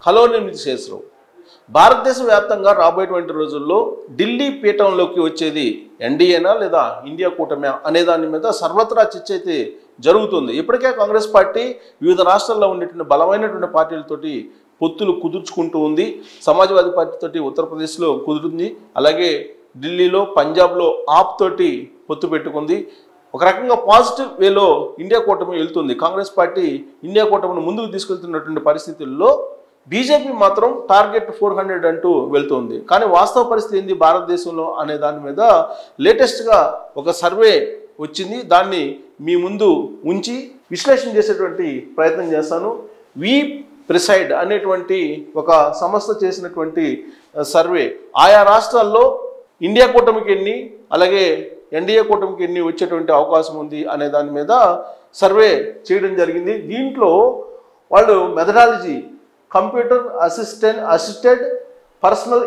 Hello నేను శేషరావు. భారతదేశ వ్యాప్తంగా రాబోయేటువంటి రోజుల్లో ఢిల్లీ పీఠంలోకి వచ్చేది ఎన్డీఏనా లేదా ఇండియా కూటమి అనే దాని మీద సర్వత్రా చర్చ అయితే జరుగుతుంది. ఇప్పటికే కాంగ్రెస్ పార్టీ వివిధ రాష్ట్రాల్లో ఉండేటువంటి బలమైనటువంటి పార్టీలతోటి పొత్తులు కుదుర్చుకుంటూ ఉంది. సమాజ్వాదీ పార్టీతోటి ఉత్తరప్రదేశ్లో కుదురుంది, అలాగే ఢిల్లీలో పంజాబ్లో ఆప్ తోటి పొత్తు పెట్టుకుంది. ఒక రకంగా పాజిటివ్ వేలో ఇండియా కూటమి వెళ్తుంది. కాంగ్రెస్ పార్టీ ఇండియా కూటమిని ముందుకు తీసుకెళ్తున్నటువంటి పరిస్థితుల్లో బీజేపీ మాత్రం టార్గెట్ 400 అంటూ వెళ్తుంది. కానీ వాస్తవ పరిస్థితి ఏంది భారతదేశంలో అనే దాని మీద లేటెస్ట్గా ఒక సర్వే వచ్చింది. దాన్ని మీ ముందు ఉంచి విశ్లేషణ చేసేటువంటి ప్రయత్నం చేస్తాను. వి ప్రిసైడ్ అనేటువంటి ఒక సంస్థ చేసినటువంటి సర్వే ఆయా రాష్ట్రాల్లో ఇండియా కూటమికి ఎన్ని, అలాగే ఎన్డీఏ కూటమికి ఎన్ని వచ్చేటువంటి అవకాశం ఉంది అనే దాని మీద సర్వే చేయడం జరిగింది. దీంట్లో వాళ్ళు methodology computer assisted personal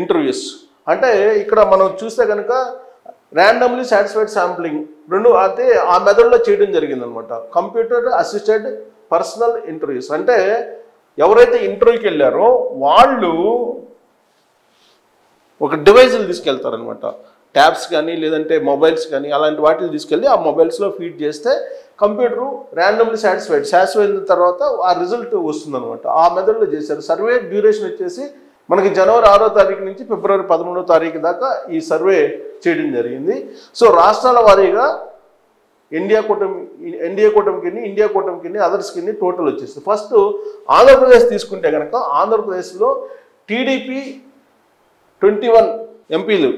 interviews, అంటే ఇక్కడ మనం చూస్తే కనుక ర్యాండమ్లీ సాటిస్ఫైడ్ శాంప్లింగ్ రెండు అయితే ఆ మెథడ్లో చేయడం జరిగింది అనమాట. కంప్యూటర్ అసిస్టెడ్ పర్సనల్ ఇంటర్వ్యూస్ అంటే ఎవరైతే ఇంటర్వ్యూకి వెళ్ళారో వాళ్ళు ఒక డివైజులు తీసుకెళ్తారనమాట. ట్యాబ్స్ కానీ లేదంటే మొబైల్స్ కానీ అలాంటి వాటిని తీసుకెళ్ళి ఆ మొబైల్స్లో ఫీడ్ చేస్తే కంప్యూటరు ర్యాండమ్లీ సాటిస్ఫైడ్ అయిన తర్వాత ఆ రిజల్ట్ వస్తుందన్నమాట. ఆ మెథడ్లో చేశారు. సర్వే డ్యూరేషన్ వచ్చేసి మనకి జనవరి 6వ తారీఖు నుంచి ఫిబ్రవరి 13వ తారీఖు దాకా ఈ సర్వే చేయడం జరిగింది. సో రాష్ట్రాల వారీగా ఎన్డీఏ కూటమికి ఇండియా కూటమికి అదర్స్కి టోటల్ వచ్చేస్తుంది. ఫస్ట్ ఆంధ్రప్రదేశ్ తీసుకుంటే కనుక ఆంధ్రప్రదేశ్లో టీడీపీ 21 ఎంపీలు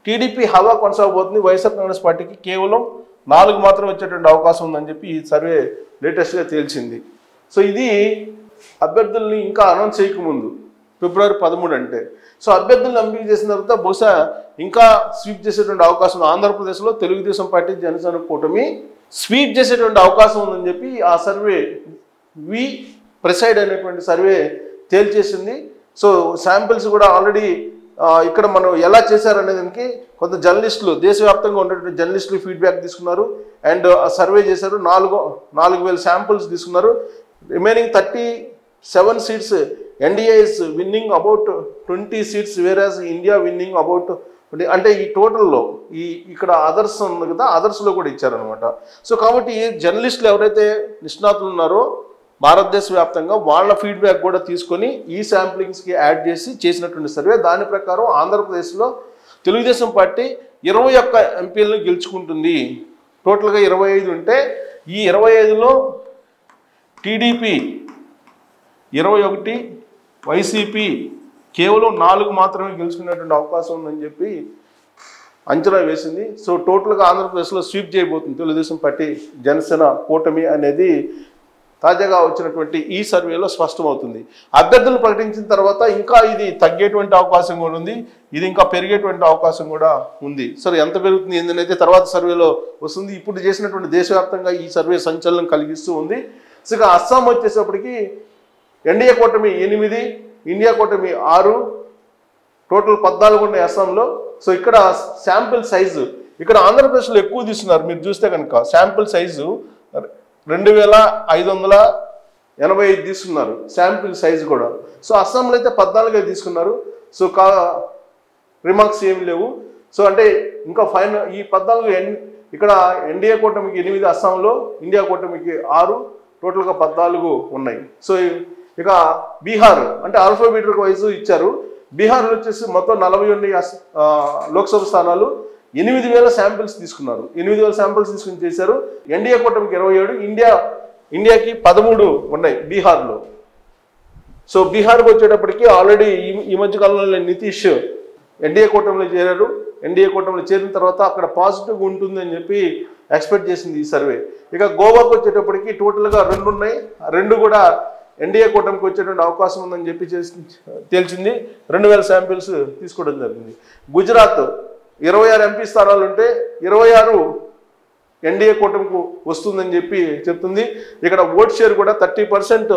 టీడీపీ హవా కొనసాగబోతుంది. వైఎస్ఆర్ కాంగ్రెస్ పార్టీకి కేవలం 4 మాత్రం వచ్చేటువంటి అవకాశం ఉందని చెప్పి ఈ సర్వే లేటెస్ట్గా తేల్చింది. సో ఇది అభ్యర్థుల్ని ఇంకా అనౌన్స్ చేయకముందు ఫిబ్రవరి 13 అంటే. సో అభ్యర్థులను ఎంపిక చేసిన తర్వాత బహుశా ఇంకా స్వీప్ చేసేటువంటి అవకాశం ఉంది. ఆంధ్రప్రదేశ్లో తెలుగుదేశం పార్టీ జనసేన కూటమి స్వీప్ చేసేటువంటి అవకాశం ఉందని చెప్పి ఆ సర్వే వి ప్రిసైడ్ అనేటువంటి సర్వే తేల్చేసింది. సో శాంపిల్స్ కూడా ఆల్రెడీ ఇక్కడ మనం ఎలా చేశారనే దానికి కొంత జర్నలిస్టులు దేశవ్యాప్తంగా ఉన్నటువంటి జర్నలిస్టులు ఫీడ్బ్యాక్ తీసుకున్నారు అండ్ సర్వే చేశారు. 4,000 శాంపుల్స్ తీసుకున్నారు. Remaining 37 seats NDA is winning about 20 seats whereas India winning about అంటే ఈ టోటల్లో ఇక్కడ అదర్స్ ఉంది కదా, అదర్స్లో కూడా ఇచ్చారనమాట. సో కాబట్టి జర్నలిస్టులు ఎవరైతే నిష్ణాతులు ఉన్నారో భారతదేశ వ్యాప్తంగా వాళ్ళ ఫీడ్బ్యాక్ కూడా తీసుకొని ఈ శాంప్లింగ్స్కి యాడ్ చేసి చేసినటువంటి సర్వే. దాని ప్రకారం ఆంధ్రప్రదేశ్లో తెలుగుదేశం పార్టీ 21 ఎంపీలను గెలుచుకుంటుంది. టోటల్గా 25 ఉంటే ఈ 25లో టీడీపీ 21, వైసీపీ కేవలం 4 మాత్రమే గెలుచుకునేటువంటి అవకాశం ఉందని చెప్పి అంచనా వేసింది. సో టోటల్గా ఆంధ్రప్రదేశ్లో స్వీప్ చేయబోతుంది తెలుగుదేశం పార్టీ జనసేన కూటమి అనేది తాజాగా వచ్చినటువంటి ఈ సర్వేలో స్పష్టమవుతుంది. అభ్యర్థులు ప్రకటించిన తర్వాత ఇంకా ఇది తగ్గేటువంటి అవకాశం కూడా ఉంది, ఇది ఇంకా పెరిగేటువంటి అవకాశం కూడా ఉంది. సరే ఎంత పెరుగుతుంది ఏంటనేది తర్వాత సర్వేలో వస్తుంది. ఇప్పుడు చేసినటువంటి దేశవ్యాప్తంగా ఈ సర్వే సంచలనం కలిగిస్తూ ఉంది. సో ఇక అస్సాం వచ్చేటప్పటికి ఎన్డీఏ కూటమి 8, ఇండియా కూటమి 6, టోటల్ 14 ఉన్నాయి అస్సాంలో. సో ఇక్కడ శాంపిల్ సైజు ఇక్కడ ఆంధ్రప్రదేశ్లో ఎక్కువ తీసుకున్నారు. మీరు చూస్తే కనుక శాంపిల్ సైజు 2,585 తీసుకున్నారు శాంపిల్ సైజు కూడా. సో అస్సాంలో అయితే 14 తీసుకున్నారు. సో రిమార్క్స్ ఏమి లేవు. సో అంటే ఇంకా ఫైనల్ ఈ 14 ఇక్కడ ఎన్డీఏ కూటమికి 8, అస్సాంలో ఇండియా కూటమికి 6, టోటల్గా 14 ఉన్నాయి. సో ఇక బీహార్ అంటే ఆల్ఫాబెటిక్ వైజ్ ఇచ్చారు. బీహార్లో వచ్చేసి మొత్తం 41 లోక్సభ స్థానాలు 8,000 శాంపిల్స్ తీసుకున్నారు. 8,000 శాంపిల్స్ తీసుకుని చేశారు. ఎన్డీఏ కూటమికి 27, ఇండియాకి 13 ఉన్నాయి బీహార్లో. సో బీహార్కి వచ్చేటప్పటికి ఆల్రెడీ ఈ మధ్యకాలంలో నితీష్ ఎన్డీఏ కూటమిలో చేరారు. ఎన్డీఏ కూటమిలో చేరిన తర్వాత అక్కడ పాజిటివ్గా ఉంటుందని చెప్పి ఎక్స్పెక్ట్ చేసింది ఈ సర్వే. ఇక గోవాకు వచ్చేటప్పటికి టోటల్గా 2 ఉన్నాయి. 2 కూడా ఎన్డీఏ కూటమికి వచ్చేటువంటి అవకాశం ఉందని చెప్పి తేల్చింది. 2,000 శాంపిల్స్ తీసుకోవడం జరిగింది. గుజరాత్ 26 ఎంపీ స్థానాలు ఉంటే 26 ఎన్డీఏ కూటమికి వస్తుందని చెప్పి చెప్తుంది. ఇక్కడ ఓట్ షేర్ కూడా 30%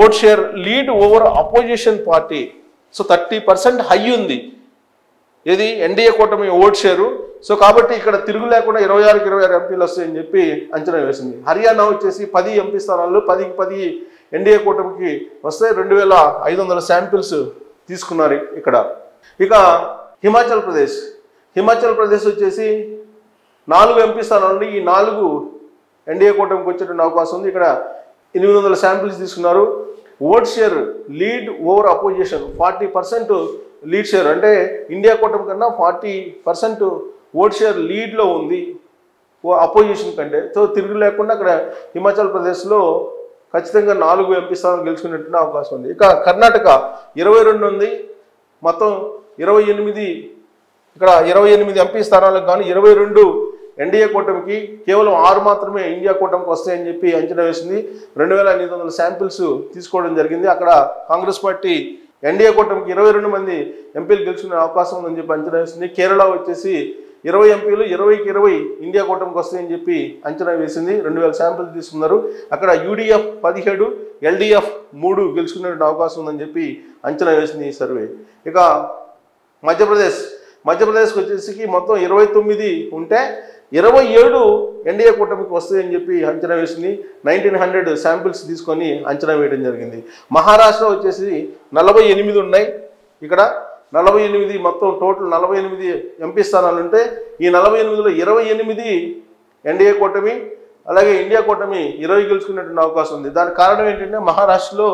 vote share lead over opposition party. So 30% high ఉంది ఇది ఎన్డీఏ కూటమి ఓట్ షేరు. సో కాబట్టి ఇక్కడ తిరుగు లేకుండా 26 ఎంపీలు వస్తాయని చెప్పి అంచనా వేసింది. హర్యానా వచ్చేసి 10 ఎంపీ స్థానాల్లో 10కి 10 ఎన్డీఏ కూటమికి వస్తాయి. 2500 శాంపిల్స్ తీసుకున్నారు ఇక్కడ. ఇక హిమాచల్ ప్రదేశ్ వచ్చేసి 4 ఎంపీ స్థానాల నుండి ఈ 4 ఎన్డీఏ కూటమికి వచ్చేటువంటి అవకాశం ఉంది. ఇక్కడ 800 శాంపిల్స్ తీసుకున్నారు. Vote share lead over opposition 40% lead share, అంటే ఇండియా కూటమి కన్నా 40% ఓట్ షేర్ లీడ్లో ఉంది అపోజిషన్ కంటే. సో తిరుగు లేకుండా అక్కడ హిమాచల్ ప్రదేశ్లో ఖచ్చితంగా 4 ఎంపీ స్థానాలు గెలుచుకునేటువంటి అవకాశం ఉంది. ఇక కర్ణాటక 22 ఉంది, మొత్తం 28, ఇక్కడ 28 ఎంపీ స్థానాలకు కానీ 22 ఎన్డీఏ కూటమికి, కేవలం 6 మాత్రమే ఇండియా కూటమికి వస్తాయని చెప్పి అంచనా వేసింది. 2800 శాంపిల్స్ తీసుకోవడం జరిగింది. అక్కడ కాంగ్రెస్ పార్టీ ఎన్డీఏ కూటమికి 22 మంది ఎంపీలు గెలుచుకునే అవకాశం ఉందని చెప్పి అంచనా వేసింది. కేరళ వచ్చేసి 20 ఎంపీలు 20కి 20 ఇండియా కూటమికి వస్తాయని చెప్పి అంచనా వేసింది. 2000 శాంపిల్స్ తీసుకున్నారు. అక్కడ యూడీఎఫ్ 17, ఎల్డీఎఫ్ 3 గెలుచుకునే అవకాశం ఉందని చెప్పి అంచనా వేసింది ఈ సర్వే. ఇక మధ్యప్రదేశ్కి వచ్చేసి మొత్తం 29 ఉంటే 27 ఎన్డీఏ కూటమికి వస్తాయని చెప్పి అంచనా వేసింది. 1900 శాంపిల్స్ తీసుకొని అంచనా వేయడం జరిగింది. మహారాష్ట్ర వచ్చేసి 48 ఉన్నాయి. ఇక్కడ 48, మొత్తం టోటల్ 48 ఎంపీ స్థానాలు ఉంటే ఈ 48లో 28 ఎన్డీఏ కూటమి, అలాగే ఇండియా కూటమి 20 గెలుచుకునేటువంటి అవకాశం ఉంది. దానికి కారణం ఏంటంటే మహారాష్ట్రలో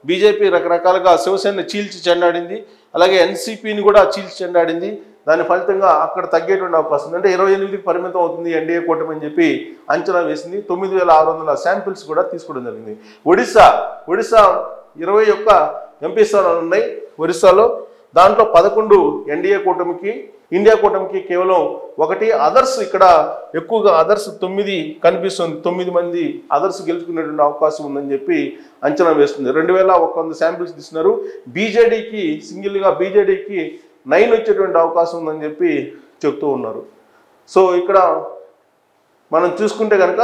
బీజేపీ రకరకాలుగా శివసేన చీల్చి చెండాడింది, అలాగే ఎన్సీపీని కూడా చీల్చి చెండాడింది. దాని ఫలితంగా అక్కడ తగ్గేటువంటి అవకాశం ఉంది. అంటే 28కి పరిమితం అవుతుంది ఎన్డీఏ కూటమి అని చెప్పి అంచనా వేసింది. 9600 శాంపిల్స్ కూడా తీసుకోవడం జరిగింది. ఒడిశా 21 ఎంపీ స్థానాలు ఉన్నాయి ఒరిస్సాలో. దాంట్లో 11 ఎన్డీఏ కూటమికి, ఇండియా కూటమికి కేవలం 1. అదర్స్ ఇక్కడ ఎక్కువగా అదర్స్ 9 కనిపిస్తుంది. 9 మంది అదర్స్ గెలుచుకునేటువంటి అవకాశం ఉందని చెప్పి అంచనా వేస్తుంది. 2100 శాంపిల్స్ తీసుకున్నారు. బీజేడీకి సింగిల్గా బీజేడీకి 9 వచ్చేటువంటి అవకాశం ఉందని చెప్పి చెప్తూ ఉన్నారు. సో ఇక్కడ మనం చూసుకుంటే కనుక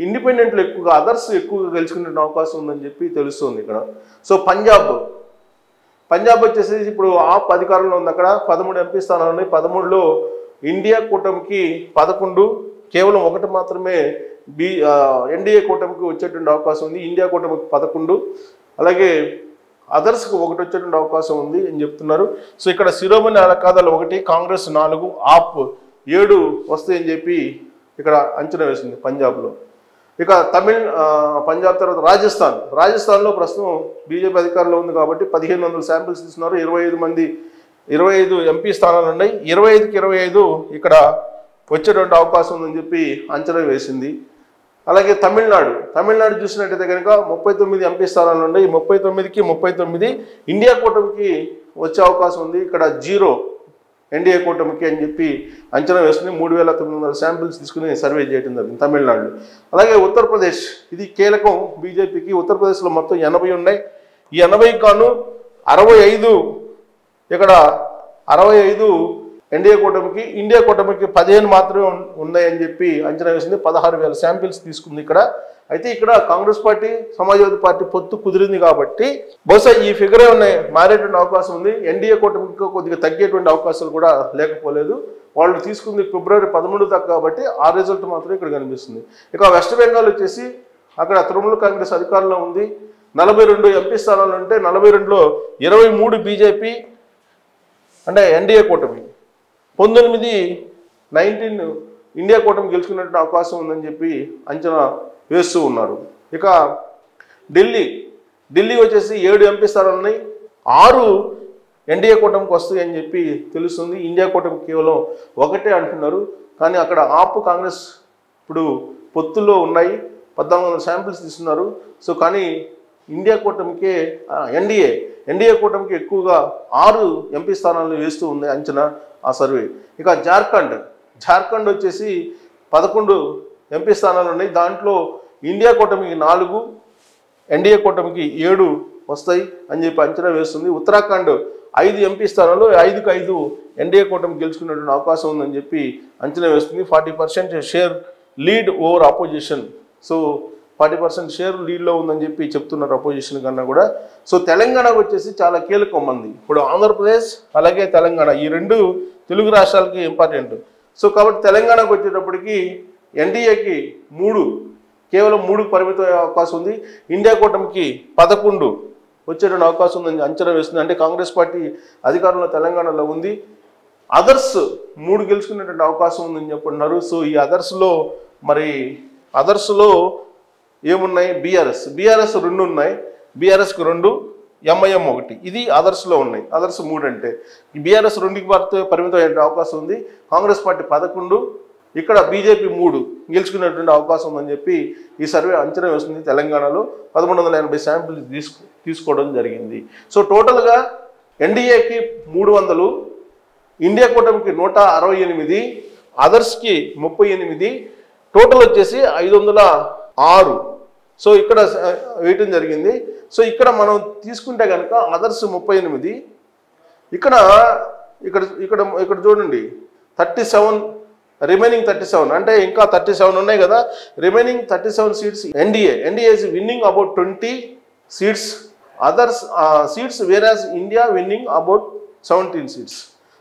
ఇండిపెండెంట్లు ఎక్కువగా, అదర్స్ ఎక్కువగా గెలుచుకునే అవకాశం ఉందని చెప్పి తెలుస్తుంది ఇక్కడ. సో పంజాబ్ వచ్చేసి ఇప్పుడు ఆప్ అధికారంలో ఉంది. అక్కడ 13 ఎంపీ స్థానాలు ఉన్నాయి. 13లో ఇండియా కూటమికి 11, కేవలం 1 మాత్రమే ఎన్డీఏ కూటమికి వచ్చేటువంటి అవకాశం ఉంది. ఇండియా కూటమికి 11, అలాగే అదర్స్కి 1 వచ్చేటువంటి అవకాశం ఉంది అని చెప్తున్నారు. సో ఇక్కడ శిరోమణి అకాలీదళ్ 1, కాంగ్రెస్ 4, ఆప్ 7 వస్తాయని చెప్పి ఇక్కడ అంచనా వేసింది పంజాబ్లో. ఇక పంజాబ్ తర్వాత రాజస్థాన్లో ప్రస్తుతం బీజేపీ అధికారంలో ఉంది కాబట్టి 1500 శాంపిల్స్ తీసుకున్నారు. 25 ఎంపీ స్థానాలు ఉన్నాయి. 25కి 25 ఇక్కడ వచ్చేటువంటి అవకాశం ఉందని చెప్పి అంచనా వేసింది. అలాగే తమిళనాడు చూసినట్టయితే కనుక 39 ఎంపీ స్థానాలు ఉన్నాయి. 39కి 39 ఇండియా కూటమికి వచ్చే అవకాశం ఉంది. ఇక్కడ 0 ఎన్డీఏ కూటమికి అని చెప్పి అంచనా వేసుకుని 3900 శాంపిల్స్ తీసుకుని సర్వే చేయడం జరిగింది తమిళనాడులో. అలాగే ఉత్తరప్రదేశ్, ఇది కీలకం బీజేపీకి. ఉత్తరప్రదేశ్లో మొత్తం 80 ఉన్నాయి. ఈ 80కి గాను 65 ఇక్కడ 65 ఎన్డీఏ కూటమికి, ఇండియా కూటమికి 15 మాత్రమే ఉన్నాయని చెప్పి అంచనా వేసింది. 16,000 శాంపిల్స్ తీసుకుంది ఇక్కడ. అయితే ఇక్కడ కాంగ్రెస్ పార్టీ, సమాజ్వాదీ పార్టీ పొత్తు కుదిరింది కాబట్టి బహుశా ఈ ఫిగర్ మారేటువంటి అవకాశం ఉంది. ఎన్డీఏ కూటమికి కొద్దిగా తగ్గేటువంటి అవకాశాలు కూడా లేకపోలేదు. వాళ్ళు తీసుకుంది ఫిబ్రవరి 13 దాకా కాబట్టి ఆ రిజల్ట్ మాత్రమే ఇక్కడ కనిపిస్తుంది. ఇక వెస్ట్ బెంగాల్ వచ్చేసి అక్కడ తృణమూల్ కాంగ్రెస్ అధికారంలో ఉంది. 42 ఎంపీ స్థానాలు ఉంటే 42లో 23 బీజేపీ అంటే ఎన్డీఏ కూటమి, 19 ఇండియా కూటమి గెలుచుకున్నటువంటి అవకాశం ఉందని చెప్పి అంచనా వేస్తూ ఉన్నారు. ఇక ఢిల్లీ వచ్చేసి 7 ఎంపీ స్థానాలు ఉన్నాయి. 6 ఎన్డీఏ కూటమికి వస్తాయి అని చెప్పి తెలుస్తుంది. ఇండియా కూటమికి కేవలం 1 అంటున్నారు. కానీ అక్కడ ఆప్, కాంగ్రెస్ ఇప్పుడు పొత్తుల్లో ఉన్నాయి. 1400 శాంపిల్స్ తీసుకున్నారు. సో కానీ ఇండియా కూటమికే ఎన్డీఏ కూటమికి ఎక్కువగా 6 ఎంపీ స్థానాలను వేస్తూ ఉంది అంచనా ఆ సర్వే. ఇక జార్ఖండ్ వచ్చేసి 11 ఎంపీ స్థానాలు ఉన్నాయి. దాంట్లో ఇండియా కూటమికి 4, ఎన్డీఏ కూటమికి 7 వస్తాయి అని చెప్పి అంచనా వేస్తుంది. ఉత్తరాఖండ్ 5 ఎంపీ స్థానాలు, 5కి 5 ఎన్డీఏ కూటమి గెలుచుకునేటువంటి అవకాశం ఉందని చెప్పి అంచనా వేస్తుంది. 40% share lead over opposition. So 40% share లీడ్లో ఉందని చెప్పి చెప్తున్నారు అపోజిషన్ కన్నా కూడా. సో తెలంగాణకు వచ్చేసి చాలా కీలకం మంది. ఇప్పుడు ఆంధ్రప్రదేశ్ అలాగే తెలంగాణ ఈ 2 తెలుగు రాష్ట్రాలకి ఇంపార్టెంట్. సో కాబట్టి తెలంగాణకు వచ్చేటప్పటికి ఎన్డీఏకి 3, కేవలం 3కు పరిమితం అయ్యే అవకాశం ఉంది. ఇండియా కూటమికి 11 వచ్చేటువంటి అవకాశం ఉందని అంచనా వేస్తుంది. అంటే కాంగ్రెస్ పార్టీ అధికారంలో తెలంగాణలో ఉంది. అదర్స్ 3 గెలుచుకునేటువంటి అవకాశం ఉందని చెప్పుకుంటున్నారు. సో ఈ అదర్స్లో ఏమున్నాయి? బీఆర్ఎస్ 2 ఉన్నాయి. బీఆర్ఎస్కి 2, ఎంఐఎం 1. ఇది అదర్స్లో ఉన్నాయి. అదర్స్ 3 అంటే బీఆర్ఎస్ 2కి పరిమితం అయ్యే అవకాశం ఉంది. కాంగ్రెస్ పార్టీ 11, ఇక్కడ బీజేపీ 3 గెలుచుకునేటువంటి అవకాశం ఉందని చెప్పి ఈ సర్వే అంచనా వేస్తుంది. తెలంగాణలో 1180 శాంపిల్ తీసుకోవడం జరిగింది. సో టోటల్గా ఎన్డీఏకి 300, ఇండియా కూటమికి 168, అదర్స్కి 38, టోటల్ వచ్చేసి 506. సో ఇక్కడ వేయటం జరిగింది. సో ఇక్కడ మనం తీసుకుంటే కనుక అదర్స్ 38, ఇక్కడ చూడండి 37, రిమైనింగ్ 37 అంటే ఇంకా 37 ఉన్నాయి కదా. Remaining 37 seats NDA is winning about 20 seats, others seats whereas India winning about 17 seats.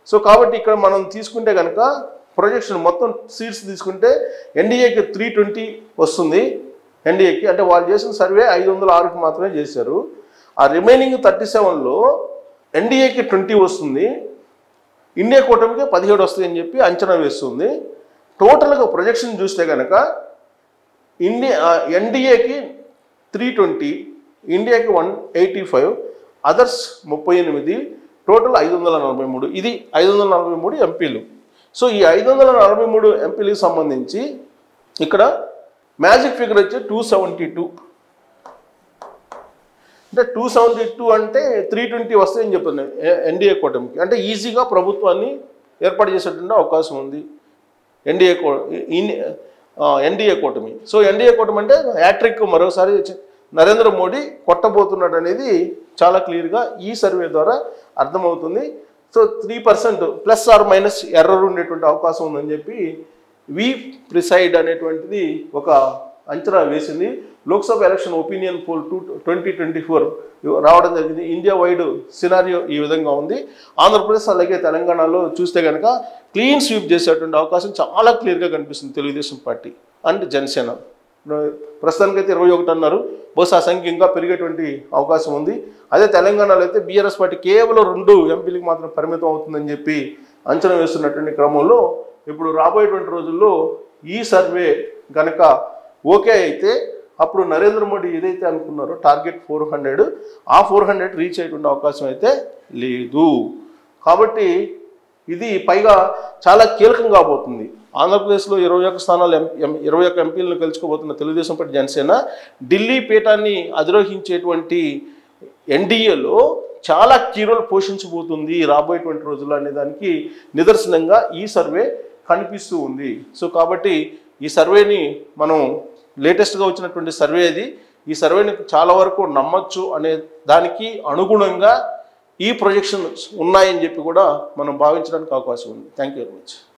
So కాబట్టి ఇక్కడ మనం తీసుకుంటే కనుక ప్రొజెక్షన్ మొత్తం సీట్స్ తీసుకుంటే ఎన్డీఏకి 320 వస్తుంది. ఎన్డీఏకి అంటే వాళ్ళు చేసిన సర్వే 506కి మాత్రమే చేశారు. ఆ రిమైనింగ్ 37లో ఎన్డీఏకి 20 వస్తుంది, ఇండియా కూటమికి 17 వస్తాయని చెప్పి అంచనా వేస్తుంది. టోటల్గా ప్రొజెక్షన్ చూస్తే కనుక ఎన్డీఏకి 320, ఇండియాకి 185, అదర్స్ 38, టోటల్ 543. ఇది 543 ఎంపీలు. సో ఈ 543 ఎంపీలకు సంబంధించి ఇక్కడ మ్యాజిక్ ఫిగర్ వచ్చి 272. అంటే 272 అంటే 320 వస్తాయని చెప్తున్నాయి ఎన్డీఏ కూటమికి. అంటే ఈజీగా ప్రభుత్వాన్ని ఏర్పాటు చేసేటువంటి అవకాశం ఉంది ఎన్డీఏ కూటమి. సో ఎన్డీఏ కూటమి అంటే హ్యాట్రిక్ మరోసారి నరేంద్ర మోడీ కొట్టబోతున్నాడు అనేది చాలా క్లియర్గా ఈ సర్వే ద్వారా అర్థమవుతుంది. So 3% plus or minus error ఉండేటువంటి అవకాశం ఉందని చెప్పి వి ప్రిసైడ్ అనేటువంటిది ఒక అంచనా వేసింది. లోక్సభ ఎలక్షన్ ఒపీనియన్ పోల్ 2024 రావడం జరిగింది. ఇండియా వైడ్ సినారియో ఈ విధంగా ఉంది. ఆంధ్రప్రదేశ్ అలాగే తెలంగాణలో చూస్తే కనుక క్లీన్ స్వీప్ చేసేటువంటి అవకాశం చాలా క్లియర్గా కనిపిస్తుంది తెలుగుదేశం పార్టీ అండ్ జనసేన. ప్రస్తుతానికైతే 21 అన్నారు. బహుశా ఆ సంఖ్య ఇంకా పెరిగేటువంటి అవకాశం ఉంది. అదే తెలంగాణలో అయితే బీఆర్ఎస్ పార్టీ కేవలం 2 ఎంపీలకు మాత్రం పరిమితం అవుతుందని చెప్పి అంచనా వేస్తున్నటువంటి క్రమంలో ఇప్పుడు రాబోయేటువంటి రోజుల్లో ఈ సర్వే కనుక ఓకే అయితే అప్పుడు నరేంద్ర మోడీ ఏదైతే అనుకున్నారో టార్గెట్ 400, ఆ 400 రీచ్ అయ్యేటువంటి అవకాశం అయితే లేదు. కాబట్టి ఇది పైగా చాలా కీలకం కాబోతుంది. ఆంధ్రప్రదేశ్లో 21 స్థానాలు 21 ఎంపీలను గెలుచుకోబోతున్న తెలుగుదేశం పార్టీ జనసేన ఢిల్లీ పీఠాన్ని అధిరోహించేటువంటి ఎన్డీఏలో చాలా కీ రోల్ పోషించబోతుంది రాబోయేటువంటి రోజుల్లో అనే దానికి నిదర్శనంగా ఈ సర్వే కనిపిస్తూ ఉంది. సో కాబట్టి ఈ సర్వేని మనం లేటెస్ట్గా వచ్చినటువంటి సర్వే అది. ఈ సర్వేని చాలా వరకు నమ్మచ్చు అనే దానికి అనుగుణంగా ఈ ప్రొజెక్షన్స్ ఉన్నాయని చెప్పి కూడా మనం భావించడానికి అవకాశం ఉంది. Thank you very much.